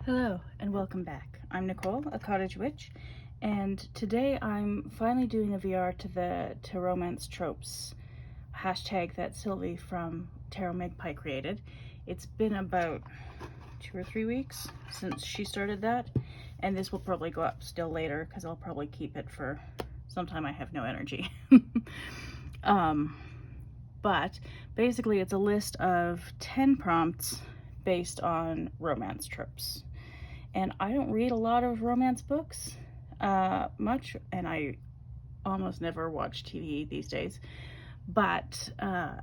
Hello and welcome back. I'm Nicole, a cottage witch, and today I'm finally doing a VR to Romance Tropes hashtag that Sylvie from Tarot Magpie created. It's been about 2 or 3 weeks since she started that, and this will probably go up still later because I'll probably keep it for sometime I have no energy. But basically it's a list of 10 prompts based on romance tropes. And I don't read a lot of romance books much, and I almost never watch TV these days, but I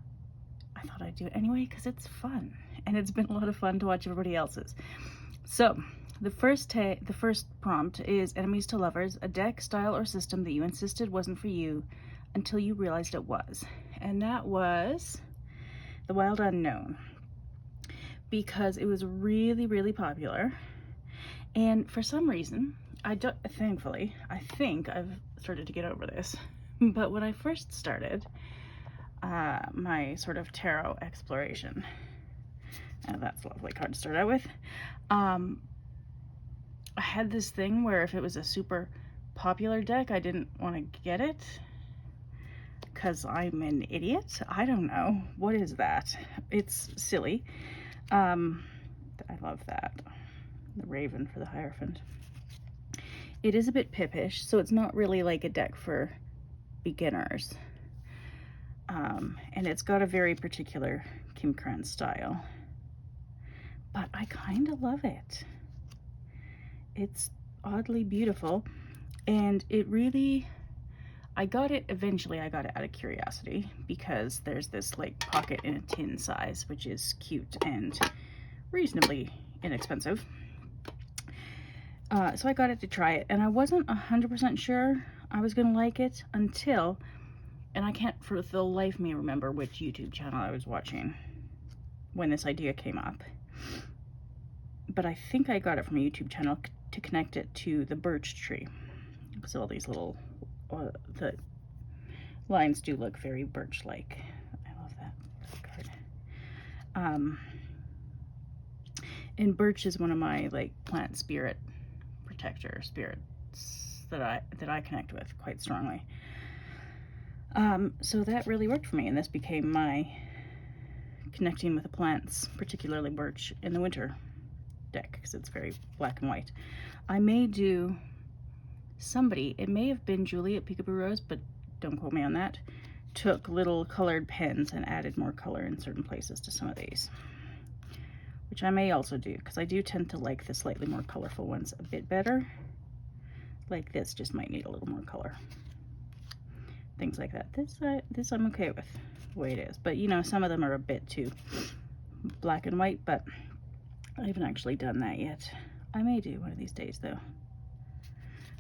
thought I'd do it anyway because it's fun, and it's been a lot of fun to watch everybody else's. So the first prompt is enemies to lovers, a deck, style, or system that you insisted wasn't for you until you realized it was. And that was the Wild Unknown, because it was really, really popular. And for some reason, thankfully, I think I've started to get over this. But when I first started my sort of tarot exploration, that's a lovely card to start out with, I had this thing where if it was a super popular deck, I didn't want to get it because I'm an idiot. I don't know. What is that? It's silly. I love that. The Raven for the Hierophant. It is a bit pippish, so it's not really like a deck for beginners. And it's got a very particular Kim Kran style. But I kind of love it. It's oddly beautiful, and it really, I got it out of curiosity because there's this like pocket in a tin size, which is cute and reasonably inexpensive. So I got it to try it, and I wasn't 100% sure I was gonna like it until, and I can't for the life of me remember which YouTube channel I was watching when this idea came up, but I think I got it from a YouTube channel to connect it to the birch tree, because all these little, the lines do look very birch-like. I love that card. And birch is one of my like plant spirit protector spirits that I connect with quite strongly. So that really worked for me, and this became my connecting with the plants, particularly birch, in the winter deck because it's very black and white. I may do it may have been Julie at Peekaboo Rose, but don't quote me on that, took little colored pens and added more color in certain places to some of these, which I may also do because I do tend to like the slightly more colorful ones a bit better. Like this just might need a little more color. Things like that. This I'm okay with the way it is, but you know, some of them are a bit too black and white, but I haven't actually done that yet. I may do one of these days though.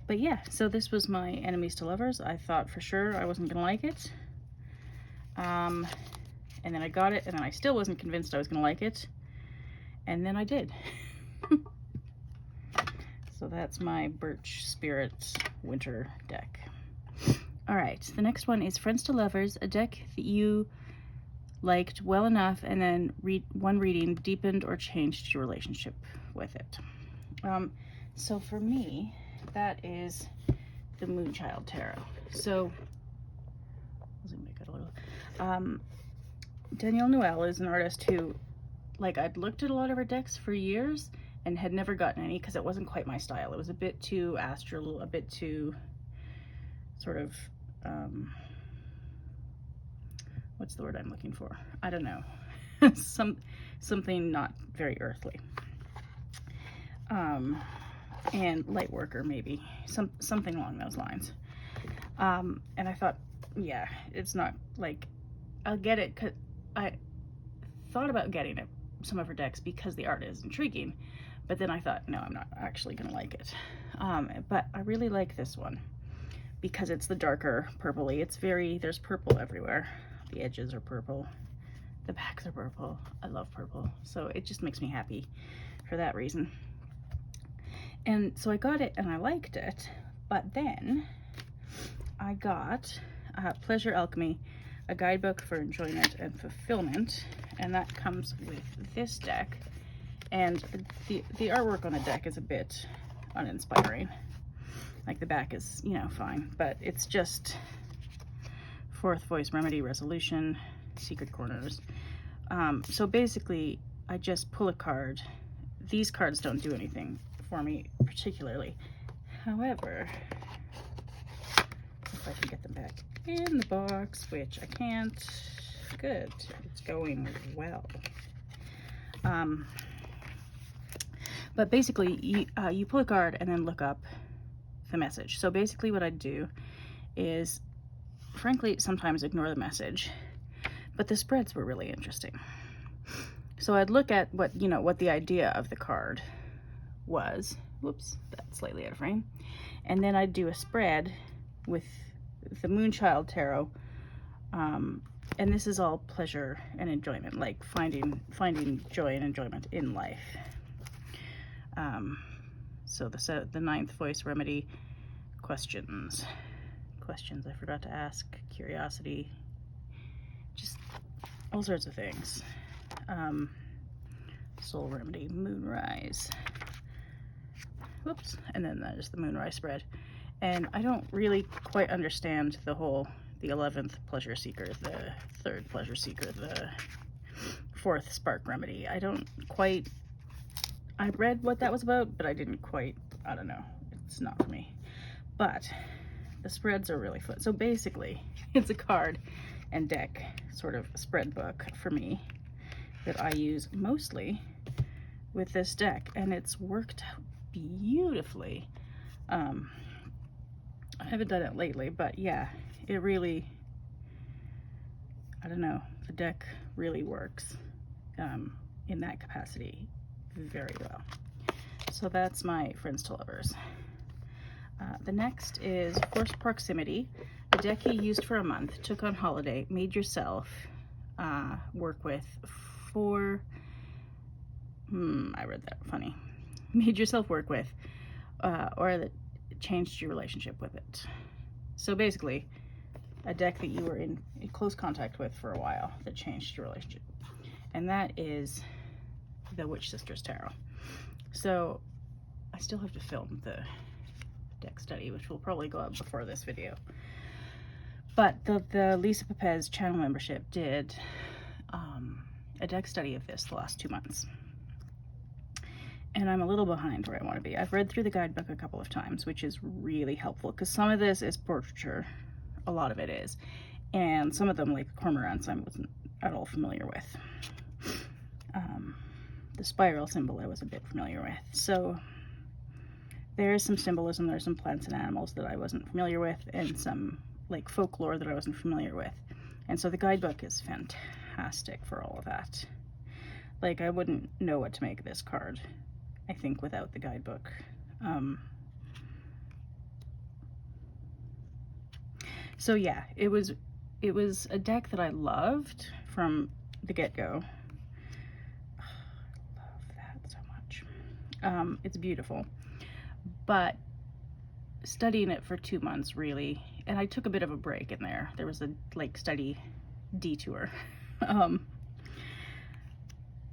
But yeah, so this was my enemies to lovers. I thought for sure I wasn't gonna like it. And then I got it, and then I still wasn't convinced I was gonna like it. And then I did. So that's my Birch Spirits winter deck. All right, the next one is Friends to Lovers, a deck that you liked well enough and then one reading deepened or changed your relationship with it. So for me, that is the Moonchild Tarot. So, Danielle Noel is an artist who, like, I'd looked at a lot of her decks for years and had never gotten any because it wasn't quite my style. It was a bit too astral, a bit too sort of, what's the word I'm looking for? I don't know. Something not very earthly. And light worker maybe, something along those lines. And I thought, yeah, it's not like, I'll get it, because I thought about getting it, some of her decks, because the art is intriguing, but then I thought, no, I'm not actually gonna like it. But I really like this one because it's the darker purpley. There's purple everywhere. The edges are purple, the backs are purple. I love purple, so it just makes me happy for that reason. And so I got it and I liked it, but then I got Pleasure Alchemy, a guidebook for enjoyment and fulfillment, and that comes with this deck. And the artwork on the deck is a bit uninspiring. Like the back is, you know, fine, but it's just fourth voice, remedy, resolution, secret corners. So basically, I just pull a card. These cards don't do anything for me particularly. However, if I can get them back in the box, which I can't, good, it's going well. But basically, you pull a card and then look up the message. So basically what I do is, frankly, sometimes ignore the message, but the spreads were really interesting. So I'd look at what, you know, what the idea of the card was. Whoops, that's slightly out of frame. And then I'd do a spread with the Moonchild Tarot. And this is all pleasure and enjoyment, like finding joy and enjoyment in life. So the ninth voice, remedy, questions I forgot to ask, curiosity, just all sorts of things. Soul remedy, moonrise. Whoops, and then there's the moonrise spread. And I don't really quite understand the 11th pleasure seeker, the 3rd pleasure seeker, the 4th spark remedy. I read what that was about, but I didn't quite, I don't know, it's not for me. But the spreads are really fun. So basically, it's a card and deck sort of spread book for me that I use mostly with this deck, and it's worked out beautifully. I haven't done it lately, but yeah, it really, I don't know, the deck really works in that capacity very well. So that's my Friends to Lovers. The next is Forced Proximity, a deck you used for a month, took on holiday, made yourself work with for, I read that funny, made yourself work with, or that changed your relationship with it. So basically, a deck that you were in close contact with for a while that changed your relationship. And that is the Witch Sisters Tarot. So I still have to film the deck study, which will probably go up before this video. But the Lisa Pepez channel membership did a deck study of this the last 2 months. And I'm a little behind where I want to be. I've read through the guidebook a couple of times, which is really helpful because some of this is portraiture, a lot of it is, and some of them, like cormorants, I wasn't at all familiar with. The spiral symbol I was a bit familiar with. So there is some symbolism, there's some plants and animals that I wasn't familiar with, and some like folklore that I wasn't familiar with. And so the guidebook is fantastic for all of that. Like, I wouldn't know what to make of this card, I think, without the guidebook. So yeah, it was a deck that I loved from the get-go. Oh, I love that so much. It's beautiful, but studying it for 2 months really, and I took a bit of a break in there. There was a study detour,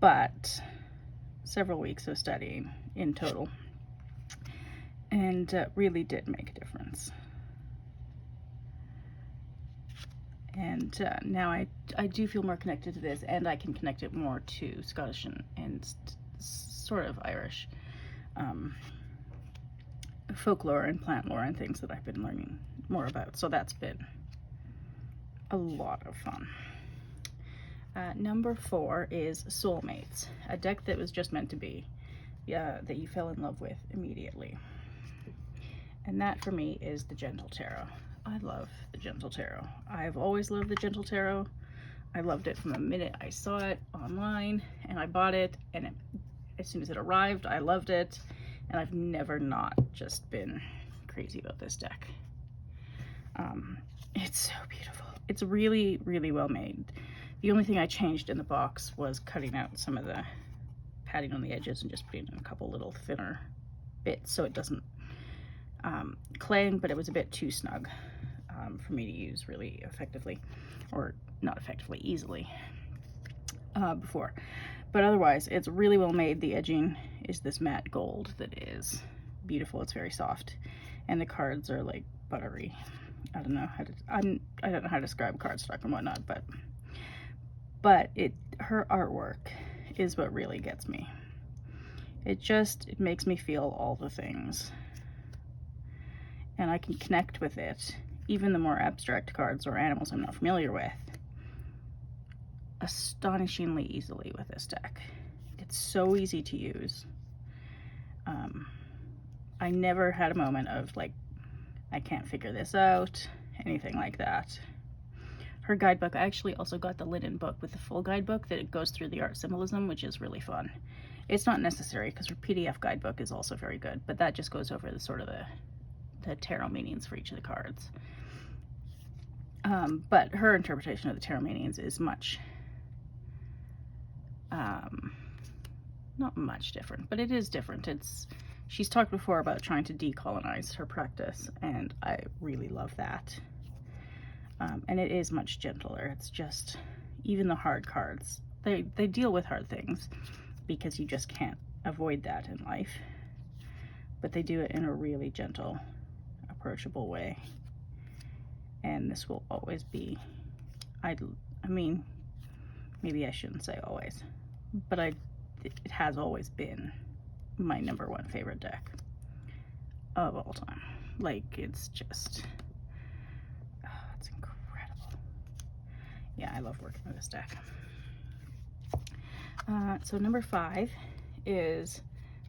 but several weeks of studying in total, and really did make a difference. And now I do feel more connected to this, and I can connect it more to Scottish and sort of Irish folklore and plant lore and things that I've been learning more about. So that's been a lot of fun. Number 4 is Soulmates, a deck that was just meant to be, that you fell in love with immediately. And that for me is the Gentle Tarot. I love the Gentle Tarot. I've always loved the Gentle Tarot. I loved it from the minute I saw it online, and I bought it, and as soon as it arrived, I loved it, and I've never not just been crazy about this deck. It's so beautiful. It's really, really well made. The only thing I changed in the box was cutting out some of the padding on the edges and just putting in a couple little thinner bits so it doesn't clang, but it was a bit too snug for me to use really effectively, or not effectively, easily before. But otherwise, it's really well made. The edging is this matte gold that is beautiful. It's very soft, and the cards are like buttery. I don't know how to. I don't know how to describe cardstock and whatnot, but her artwork is what really gets me. It makes me feel all the things, and I can connect with it. Even the more abstract cards or animals I'm not familiar with, astonishingly easily with this deck. It's so easy to use. I never had a moment of like, I can't figure this out, anything like that. Her guidebook, I actually also got the linen book with the full guidebook that it goes through the art symbolism, which is really fun. It's not necessary because her PDF guidebook is also very good, but that just goes over the sort of the tarot meanings for each of the cards. But her interpretation of the tarot meanings is much, not much different, but it is different. She's talked before about trying to decolonize her practice, and I really love that. And it is much gentler. It's just, even the hard cards, they deal with hard things because you just can't avoid that in life. But they do it in a really gentle, approachable way. And this will always be, I mean, maybe I shouldn't say always, but it has always been my #1 favorite deck of all time. Like, it's just, it's incredible. Yeah, I love working with this deck. So number 5 is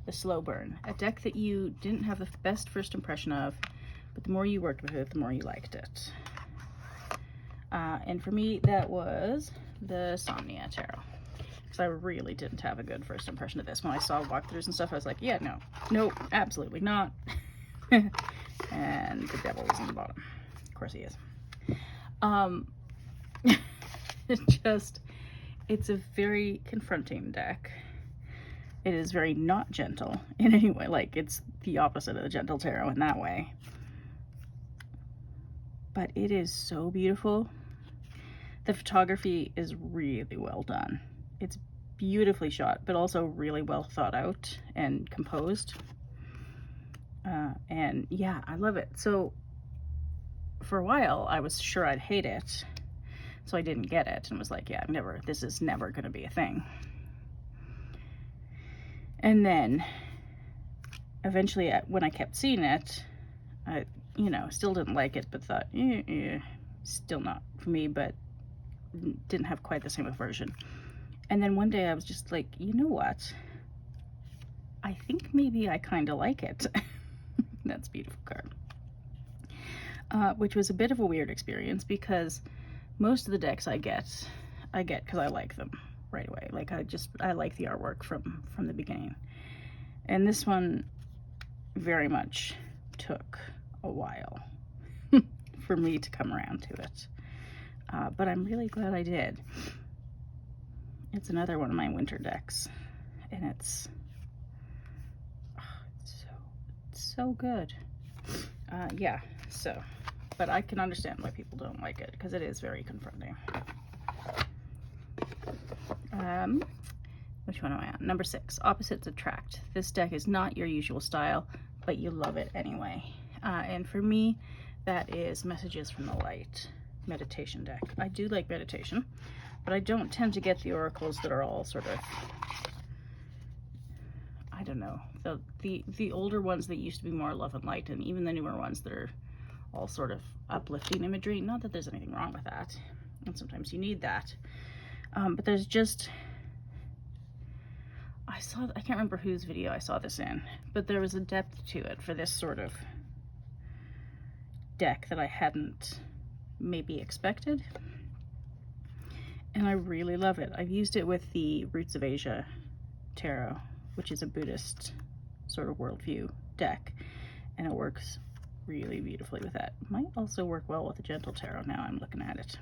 the Slow Burn, a deck that you didn't have the best first impression of, but the more you worked with it, the more you liked it. And for me, that was the Somnia Tarot. Because I really didn't have a good first impression of this. When I saw walkthroughs and stuff, I was like, yeah, no, absolutely not. And the devil is in the bottom. Of course he is. It's a very confronting deck. It is very not gentle in any way. Like, it's the opposite of the gentle tarot in that way. But it is so beautiful. The photography is really well done. It's beautifully shot, but also really well thought out and composed. And yeah, I love it. So for a while, I was sure I'd hate it. So I didn't get it and was like, yeah, this is never going to be a thing. And then eventually, when I kept seeing it, I, still didn't like it, but thought, still not for me, but didn't have quite the same aversion. And then one day I was just like, you know what? I think maybe I kind of like it. That's a beautiful card. Which was a bit of a weird experience because most of the decks I get because I like them right away. Like, I like the artwork from the beginning. And this one very much took a while for me to come around to it. But I'm really glad I did. It's another one of my winter decks, and it's so good. Yeah, so, but I can understand why people don't like it, because it is very confronting. Which one am I on? Number 6, Opposites Attract. This deck is not your usual style, but you love it anyway. And for me, that is Messages from the Light meditation deck. I do like meditation, but I don't tend to get the oracles that are all sort of, I don't know, the older ones that used to be more love and light, and even the newer ones that are all sort of uplifting imagery. Not that there's anything wrong with that, and sometimes you need that. But there's just, I can't remember whose video I saw this in, but there was a depth to it for this sort of deck that I hadn't maybe expected. And I really love it. I've used it with the Roots of Asia Tarot, which is a Buddhist sort of worldview deck, and it works really beautifully with that. Might also work well with the Gentle Tarot now I'm looking at it.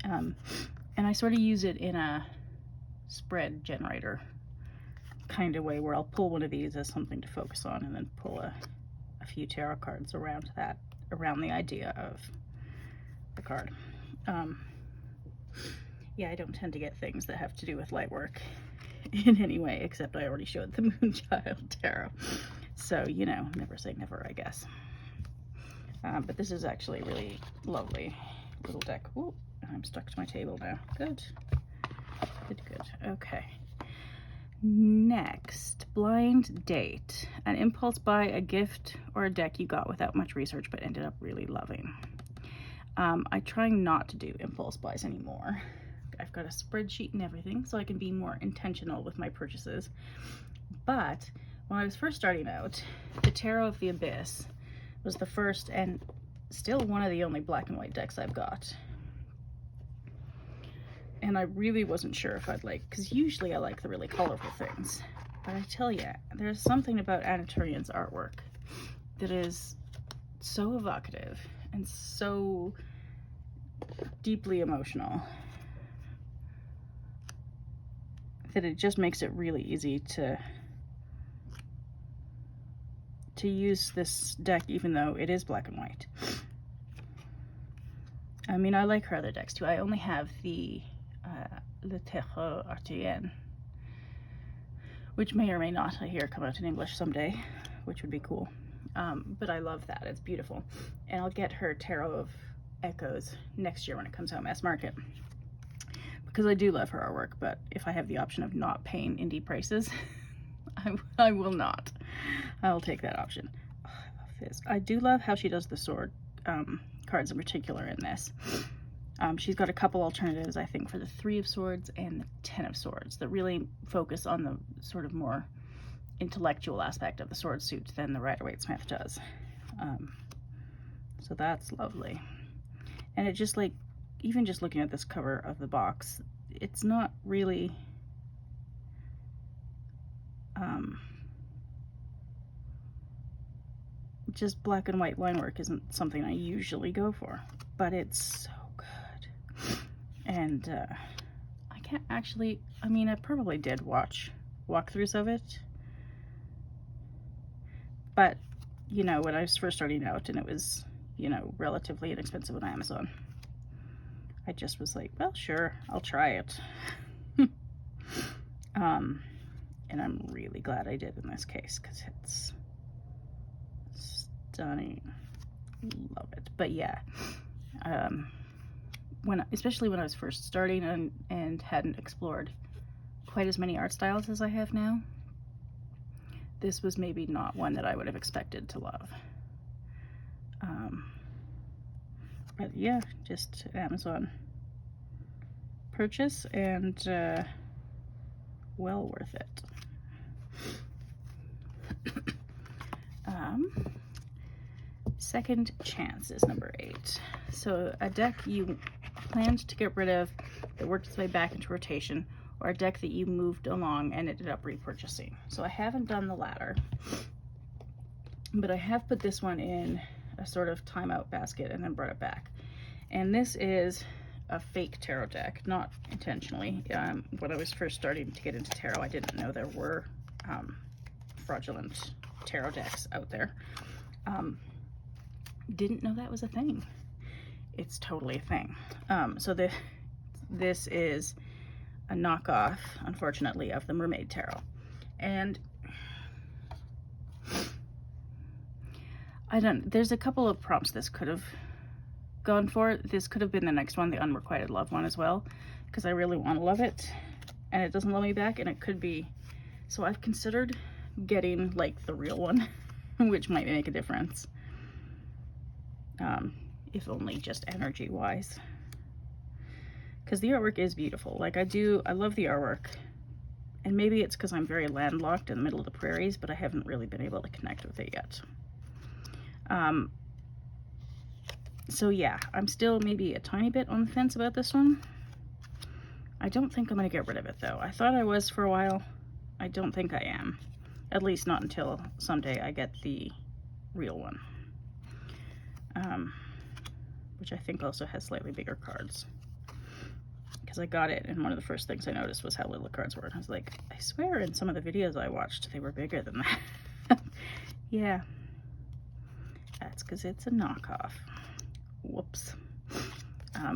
And I sort of use it in a spread generator kind of way, where I'll pull one of these as something to focus on and then pull a few tarot cards around around the idea of the card. Yeah, I don't tend to get things that have to do with light work in any way, except I already showed the Moonchild Tarot. So, you know, never say never, I guess. But this is actually a really lovely little deck. Ooh, I'm stuck to my table now. Good. Good, good. Okay. Next, blind date. An impulse buy, a gift, or a deck you got without much research but ended up really loving. I try not to do impulse buys anymore. I've got a spreadsheet and everything, so I can be more intentional with my purchases. But when I was first starting out, the Tarot of the Abyss was the first and still one of the only black and white decks I've got. And I really wasn't sure if I'd like, because usually I like the really colorful things. But I tell you, there's something about Anna Turian's artwork that is so evocative and so deeply emotional that it just makes it really easy to use this deck, even though it is black and white. I mean, I like her other decks too. I only have the Le Tarot Arthurian, which may or may not, I hear, come out in English someday, which would be cool. But I love that. It's beautiful. And I'll get her Tarot of Echoes next year when it comes out mass market, because I do love her artwork. But if I have the option of not paying indie prices, I will not. I'll take that option. Oh, I love this. I do love how she does the sword cards in particular in this. She's got a couple alternatives, I think, for the 3 of Swords and the 10 of Swords that really focus on the sort of more intellectual aspect of the sword suit than the Rider-Waite-Smith does. So that's lovely. And it just, like, even just looking at this cover of the box, it's not really just black and white line work isn't something I usually go for, but it's so good. And I can't actually, I mean, I probably did watch walkthroughs of it, but you know, when I was first starting out and it was, you know, relatively inexpensive on Amazon, I just was like, well, sure, I'll try it. And I'm really glad I did in this case, because it's stunning. Love it. But yeah, especially when I was first starting and hadn't explored quite as many art styles as I have now, this was maybe not one that I would have expected to love. But yeah, just Amazon purchase, and well worth it. Second Chance is number 8. So a deck you planned to get rid of that worked its way back into rotation, or a deck that you moved along and ended up repurchasing. So I haven't done the latter, but I have put this one in a sort of timeout basket and then brought it back. And this is a fake tarot deck, not intentionally. When I was first starting to get into tarot, I didn't know there were fraudulent tarot decks out there. Didn't know that was a thing. It's totally a thing. So this is a knockoff, unfortunately, of the Mermaid Tarot. And there's a couple of prompts this could have gone for. This could have been the next one, the Unrequited Love one as well, because I really want to love it, and it doesn't love me back, and it could be. So I've considered getting like the real one, which might make a difference. If only just energy wise, because the artwork is beautiful. Like I love the artwork, and maybe it's because I'm very landlocked in the middle of the prairies, but I haven't really been able to connect with it yet. So yeah, I'm still maybe a tiny bit on the fence about this one. I don't think I'm going to get rid of it though. I thought I was for a while. I don't think I am. At least not until someday I get the real one. Which I think also has slightly bigger cards. Because I got it, and one of the first things I noticed was how little the cards were. And I was like, I swear in some of the videos I watched, they were bigger than that. Yeah. That's because it's a knockoff. Whoops.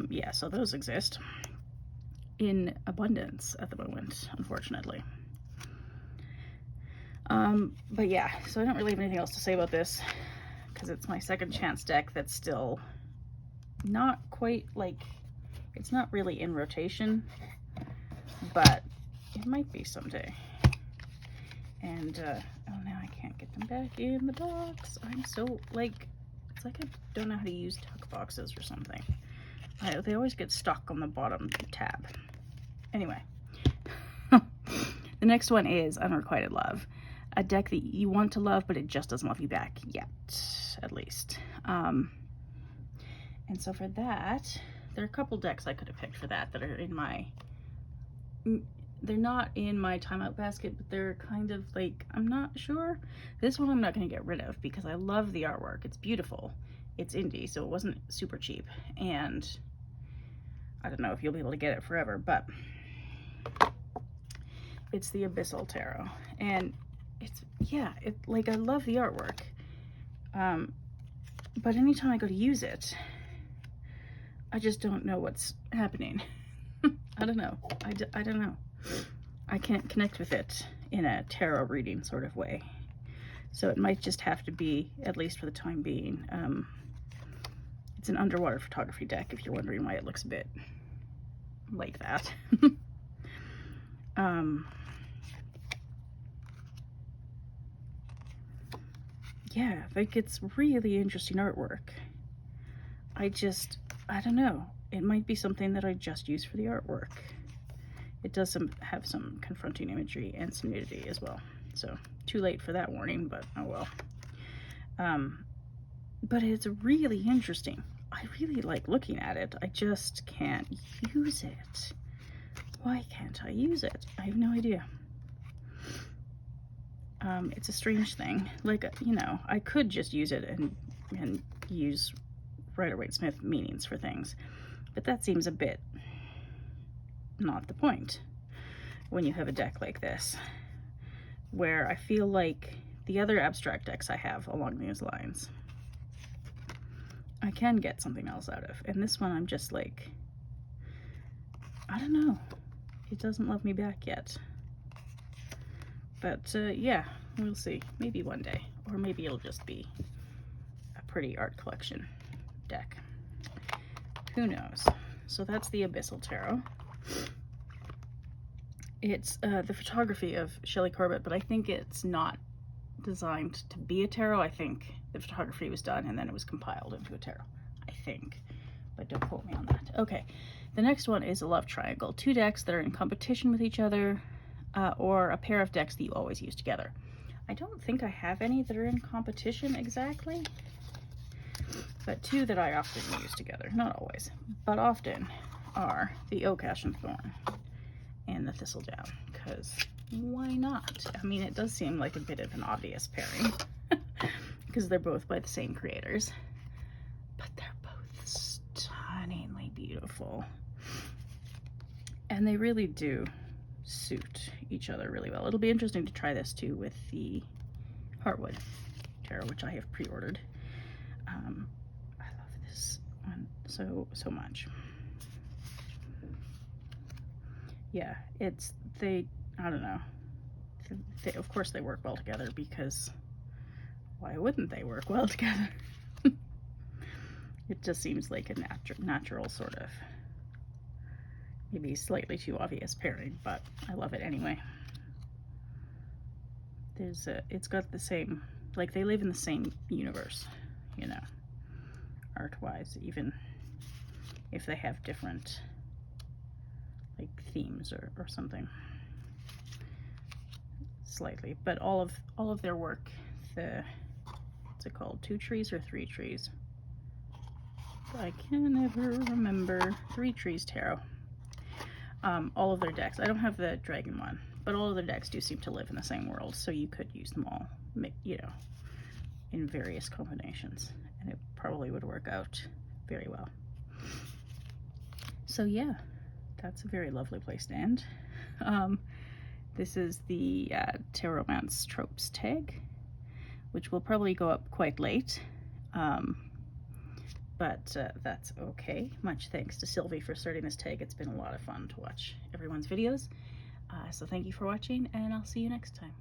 Yeah, so those exist. in abundance at the moment, unfortunately. But yeah, so I don't really have anything else to say about this because it's my second chance deck that's still not quite, like, it's not really in rotation, but it might be someday. And oh, now I can't get them back in the box. I'm so, like, it's like I don't know how to use tuck boxes or something. They always get stuck on the bottom tab. Anyway, the next one is Unrequited Love, a deck that you want to love, but it just doesn't love you back yet, at least. And so for that, there are a couple decks I could have picked for that are in my, they're not in my timeout basket, but they're kind of like, I'm not sure. This one I'm not going to get rid of because I love the artwork. It's beautiful. It's indie, so it wasn't super cheap. And I don't know if you'll be able to get it forever, but it's the Abyssal Tarot. And it's, yeah, like, I love the artwork. But anytime I go to use it, I just don't know what's happening. I don't know. I don't know. I can't connect with it in a tarot reading sort of way. So it might just have to be, at least for the time being. It's an underwater photography deck, if you're wondering why it looks a bit like that. Yeah, like, it's really interesting artwork. I don't know. It might be something that I just use for the artwork. It does have some confronting imagery and some nudity as well. So too late for that warning, but oh well. But it's really interesting. I really like looking at it. I just can't use it. Why can't I use it? I have no idea. It's a strange thing. Like, you know, I could just use it and use Rider-Waite-Smith meanings for things, but that seems a bit not the point when you have a deck like this, where I feel like the other abstract decks I have along these lines, I can get something else out of. And this one, I'm just like, I don't know. It doesn't love me back yet. But yeah, we'll see. Maybe one day. Or maybe it'll just be a pretty art collection deck. Who knows? So that's the Abyssal Tarot. It's the photography of Shelley Corbett, but I think it's not designed to be a tarot. I think the photography was done and then it was compiled into a tarot. I think. But don't quote me on that. Okay. The next one is a love triangle. Two decks that are in competition with each other, or a pair of decks that you always use together. I don't think I have any that are in competition exactly, but two that I often use together, not always, but often, are the Oak, Ash, and Thorn and the Thistledown, because why not? I mean, it does seem like a bit of an obvious pairing, because they're both by the same creators, but they're both stunningly beautiful, and they really do suit each other really well. It'll be interesting to try this too with the Heartwood Tarot, which I have pre-ordered. I love this one so much. Yeah, I don't know. Of course they work well together, because why wouldn't they work well together? It just seems like a natural sort of, maybe slightly too obvious pairing, but I love it anyway. It's got the same, like, they live in the same universe, you know, art-wise, even if they have different, like, themes or something, slightly. But all of their work, what's it called, 2 trees or 3 trees? I can never remember. 3 Trees Tarot. All of their decks, I don't have the dragon one, but all of their decks do seem to live in the same world, so you could use them all, you know, in various combinations, and it probably would work out very well. So yeah, that's a very lovely place to end. This is the Tarotmance Tropes tag, which will probably go up quite late, but that's okay. Much thanks to Sylvie for starting this tag. It's been a lot of fun to watch everyone's videos. So thank you for watching, and I'll see you next time.